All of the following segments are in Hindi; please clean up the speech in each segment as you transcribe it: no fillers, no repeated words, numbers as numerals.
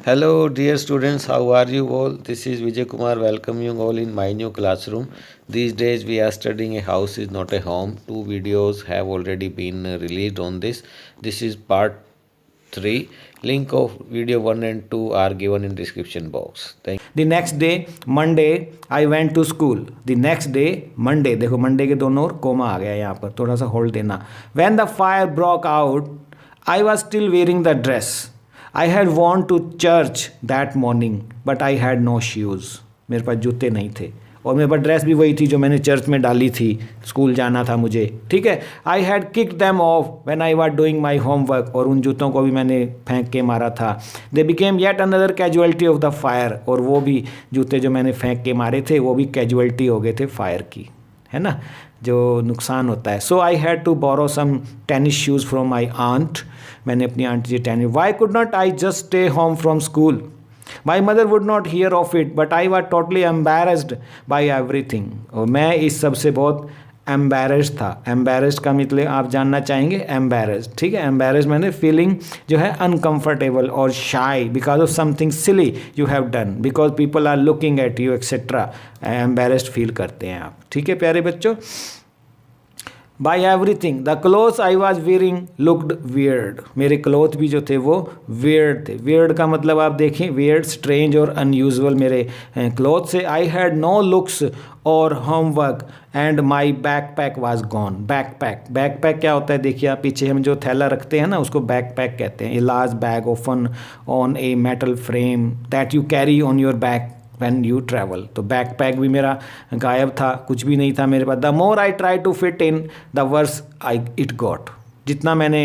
Hello, dear students. How are you all? This is Vijay Kumar. Welcome you all in my new classroom. These days we are studying a house is not a home. Two videos have already been released on this. This is part 3. Link of video 1 and 2 are given in description box. Thank you. The next day, Monday, I went to school. The next day, Monday, देखो Monday के दोनों और कोमा आ गया यहाँ पर, थोड़ा सा होल्ड देना. When the fire broke out, I was still wearing the dress. I had worn to church that morning, but I had no shoes. मेरे पास जूते नहीं थे और मेरे पास ड्रेस भी वही थी जो मैंने चर्च में डाली थी. स्कूल जाना था मुझे, ठीक है. I had kick them of when I was doing my homework, और उन जूतों को भी मैंने फेंक के मारा था. They became yet another casualty of the fire, और वो भी जूते जो मैंने फेंक के मारे थे वो भी कैजुअलिटी हो गए थे फायर की, है ना, जो नुकसान होता है. So I had to borrow some tennis shoes from my aunt. मैंने अपनी आंटी से tennis. Why could not I just stay home from school? My mother would not hear of it, but I was totally embarrassed by everything. और मैं इस सब से बहुत एम्बेरस्ड था. एम्बेरस्ड का मतलब आप जानना चाहेंगे, एम्बेरस्ड, ठीक है. एम्बेरस्ड मैंने फीलिंग जो है अनकम्फर्टेबल और shy because of something silly you have done, because people are looking at you etcetera. Embarrassed फील करते हैं आप, ठीक है प्यारे बच्चों. By everything, the clothes I was wearing looked weird. मेरे क्लोथ भी जो थे वो weird थे. weird का मतलब आप देखें, weird, strange और unusual मेरे क्लोथ से. I had no looks or homework and my backpack was gone. backpack क्या होता है देखिए आप, पीछे हम जो थैला रखते हैं ना उसको backpack कहते हैं. A large bag often on a metal frame that you carry on your back when you travel. तो बैकपैक भी मेरा गायब था, कुछ भी नहीं था मेरे पास. The more I try to fit in the worse I it got. जितना मैंने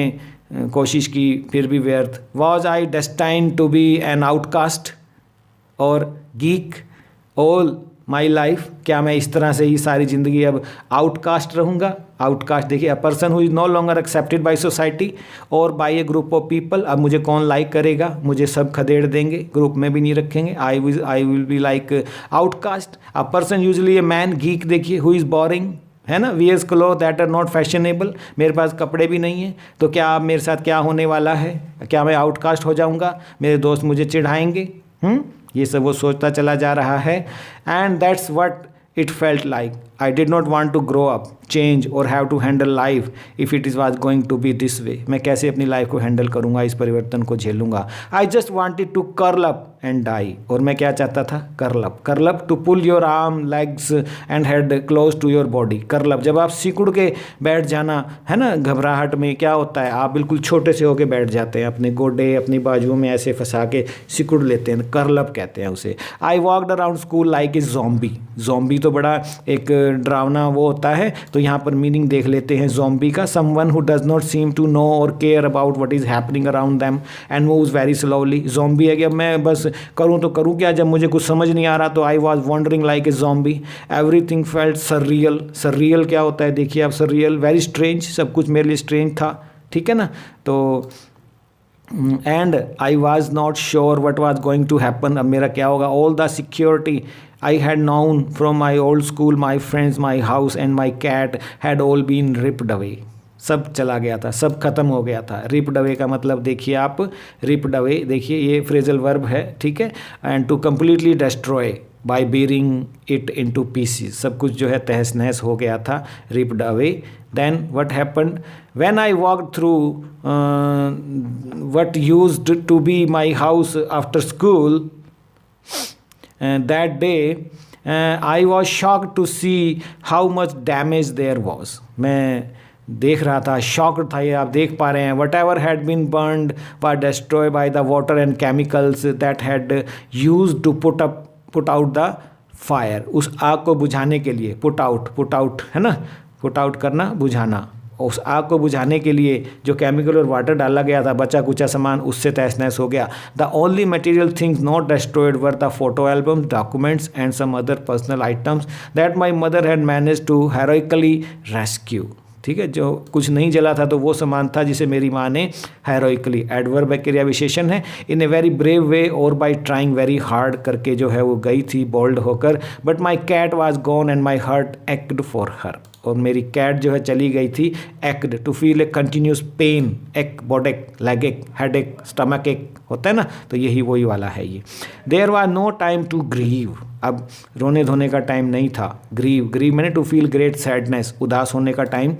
कोशिश की फिर भी व्यर्थ. Was I destined to be an outcast और गीक ऑल माई लाइफ? क्या मैं इस तरह से ही सारी ज़िंदगी अब आउटकास्ट रहूँगा? आउटकास्ट देखिए, a person who is no longer accepted by society और by a group of people. अब मुझे कौन लाइक करेगा? मुझे सब खदेड़ देंगे, ग्रुप में भी नहीं रखेंगे. I will be like outcast. A person usually a man, geek देखिए, हु इज़ बोरिंग, है ना, wears cloth that are not fashionable. मेरे पास कपड़े भी नहीं हैं, तो क्या अब मेरे साथ क्या होने वाला है? क्या मैं आउटकास्ट हो जाऊँगा? मेरे दोस्त मुझे चिढ़ाएंगे? ये सब वो सोचता चला जा रहा है. And that's what it felt like. I did not want to grow up, change और have to handle life if it is was going to be this way. मैं कैसे अपनी लाइफ को हैंडल करूँगा, इस परिवर्तन को झेलूँगा? I just wanted to curl up and die. और मैं क्या चाहता था? Curl up to pull your arm, legs and head close to your body. Curl up, जब आप सिकुड़ के बैठ जाना है ना, घबराहट में क्या होता है, आप बिल्कुल छोटे से होके बैठ जाते हैं, अपने गोडे अपनी बाजुओं में ऐसे फंसा के सिकुड़ लेते हैं, कर्ल अप कहते हैं उसे. I walked around school like a zombie. Zombie तो बड़ा एक डरावना वो होता है, तो यहाँ पर मीनिंग देख लेते हैं ज़ॉम्बी का. Someone who does not seem to know और care about what is happening around them and moves very slowly. Zombie है कि अब मैं बस करूँ तो करूँ क्या, जब मुझे कुछ समझ नहीं आ रहा तो I was wandering like a zombie. Everything felt surreal. Surreal क्या होता है देखिए आप, सररियल वेरी स्ट्रेंज, सब कुछ मेरे लिए स्ट्रेंज था, ठीक है ना. तो and I was not sure what was going to happen. अब मेरा क्या होगा? All the security I had known from my old school, my friends, my house and my cat had all been ripped away. सब चला गया था, सब खत्म हो गया था. रिप्ड अवे का मतलब देखिए आप, रिप्ड अवे देखिए ये फ्रेजल वर्ब है, ठीक है. And to completely destroy by bearing it into pieces. सब कुछ जो है तहस नहस हो गया था, ripped away. Then what happened when I walked through what used to be my house after school that day, I was shocked to see how much damage there was. मैं देख रहा था, shocked था, ये आप देख पा रहे हैं. Whatever had been burned was destroyed by the water and chemicals that had used to put out the fire. उस आग को बुझाने के लिए, put out है ना, put out करना, बुझाना. उस आग को बुझाने के लिए जो केमिकल और वाटर डाला गया था, बचा कुचा सामान उससे तहस नहस हो गया. The only material things not destroyed were the photo albums, documents and some other personal items that my mother had manage to heroically rescue. ठीक है, जो कुछ नहीं जला था तो वो सामान था जिसे मेरी माँ ने हेरोइकली, एडवर्ब है, क्रिया विशेषण है, इन ए वेरी ब्रेव वे और बाई ट्राइंग वेरी हार्ड करके जो है वो गई थी बोल्ड होकर. But my cat was gone and my heart ached for her. और मेरी कैट जो है चली गई थी ached to feel a continuous pain, ache body ache, leg ache, headache, stomachache होता है ना, तो यही वही वाला है ये। There was no time to grieve, अब रोने धोने का टाइम नहीं था। ग्रीव मैंने टू फील ग्रेट सैडनेस, उदास होने का टाइम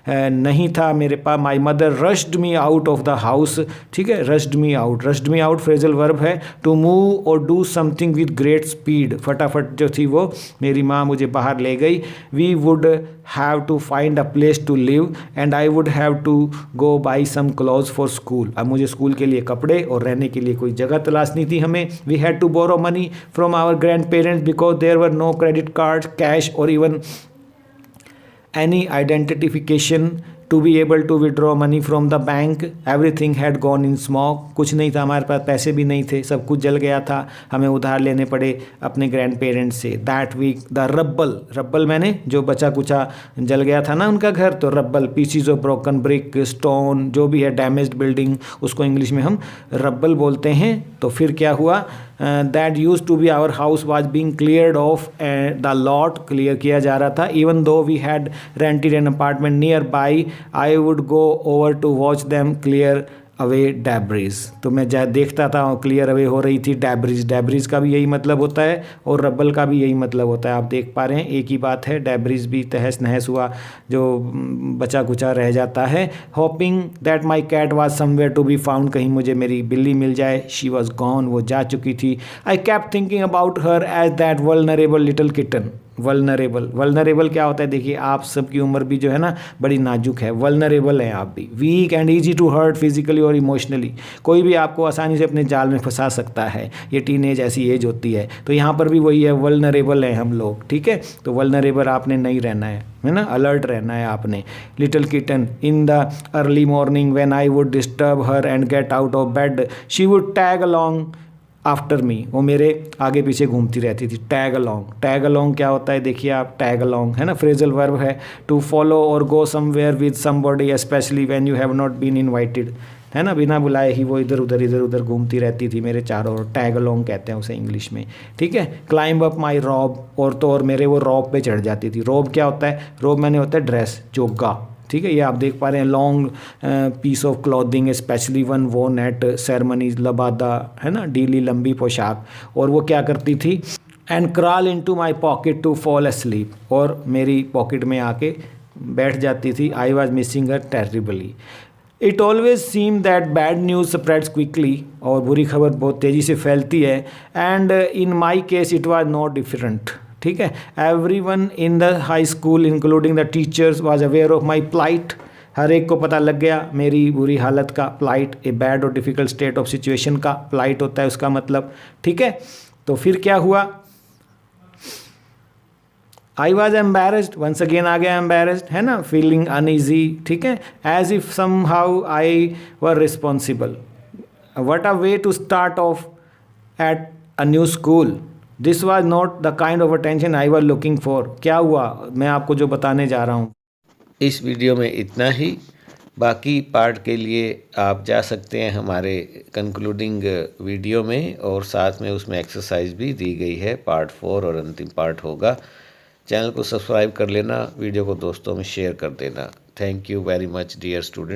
नहीं था मेरे पास। My mother rushed me out of the house, ठीक है, rushed me out phrasal verb है, टू मूव और do something with great speed, फटाफट जो थी वो मेरी माँ मुझे बाहर ले गई। We would have to find a place to live and I would have to go buy some clothes for school, अब मुझे स्कूल के लिए कपड़े और रहने के लिए कोई जगह तलाशनी थी हमें। We had to borrow money from our grandparents because there were no credit card, cash और even any identification to be able to withdraw money from the bank. Everything had gone in smoke, कुछ नहीं था हमारे पास, पैसे भी नहीं थे, सब कुछ जल गया था, हमें उधार लेने पड़े अपने ग्रैंड पेरेंट्स से। दैट वीक द रब्बल मैंने जो बचा कुचा जल गया था ना उनका घर, तो rubble PCs of broken brick, stone, जो भी है डैमेज्ड बिल्डिंग, उसको इंग्लिश में हम रब्बल बोलते हैं। तो फिर क्या हुआ, that use to be our house was being cleared off, the lot clear किया जा रहा था। Even though we had rented an apartment nearby, I would go over to watch them clear away debris, तो मैं देखता था क्लियर अवे हो रही थी डैब्रीज का भी यही मतलब होता है और रब्बल का भी यही मतलब होता है। आप देख पा रहे हैं एक ही बात है, डैब्रीज भी तहस नहस हुआ, जो बचा कुचा रह जाता है। Hoping that my cat was somewhere to be found, कहीं मुझे मेरी बिल्ली मिल जाए। शी वॉज गॉन, वो जा चुकी थी। I kept thinking about her as that vulnerable little kitten. Vulnerable क्या होता है, देखिए आप सबकी उम्र भी जो है ना बड़ी नाजुक है, वल्नरेबल हैं आप भी। Weak and easy to hurt physically और इमोशनली, कोई भी आपको आसानी से अपने जाल में फंसा सकता है, ये टीनेज ऐसी एज होती है। तो यहाँ पर भी वही है, वल्नरेबल हैं हम लोग, ठीक है। तो वल्नरेबल आपने नहीं रहना है ना, अलर्ट रहना है आपने। Little kitten in the early morning when I would disturb her and get out of bed, she would tag along after me, वो मेरे आगे पीछे घूमती रहती थी। टैग अलॉन्ग क्या होता है, देखिए आप, टैग अलॉन्ग है ना, फ्रेजल वर्ब है, टू फॉलो और go somewhere with somebody especially when you have not been invited, है ना, बिना बुलाए ही वो इधर उधर घूमती रहती थी मेरे चारों ओर। टैग अलॉन्ग कहते हैं उसे इंग्लिश में, ठीक है। क्लाइंब अप माई रॉब, और तो और मेरे वो रॉब पे चढ़ जाती थी। रॉब क्या होता है, रॉब मैंने होता है ड्रेस, जोगा, ठीक है। ये आप देख पा रहे हैं, long piece of clothing especially one worn at ceremonies, लबादा, है ना, डीली लंबी पोशाक। और वो क्या करती थी, and crawl into my pocket to fall asleep, और मेरी पॉकेट में आके बैठ जाती थी। I was missing her terribly. It always seem that bad news spreads quickly, और बुरी खबर बहुत तेज़ी से फैलती है। And in my case it was not different, ठीक है। Everyone in the high school including the teachers was aware of my plight, हर एक को पता लग गया मेरी बुरी हालत का। प्लाइट ए बैड और डिफ़िकल्ट स्टेट ऑफ सिचुएशन का प्लाइट होता है उसका मतलब, ठीक है। तो फिर क्या हुआ, I was embarrassed, once again आ गया एम्बेरस्ड, है ना, फीलिंग अनईजी, ठीक है। As if somehow I were responsible, what a way to start off at a new school, this was not the kind of attention I was looking for. क्या हुआ, मैं आपको जो बताने जा रहा हूँ। इस वीडियो में इतना ही, बाकी पार्ट के लिए आप जा सकते हैं हमारे कंक्लूडिंग वीडियो में, और साथ में उसमें एक्सरसाइज भी दी गई है, पार्ट 4 और अंतिम पार्ट होगा। चैनल को सब्सक्राइब कर लेना, वीडियो को दोस्तों में शेयर कर देना। Thank you very much dear student.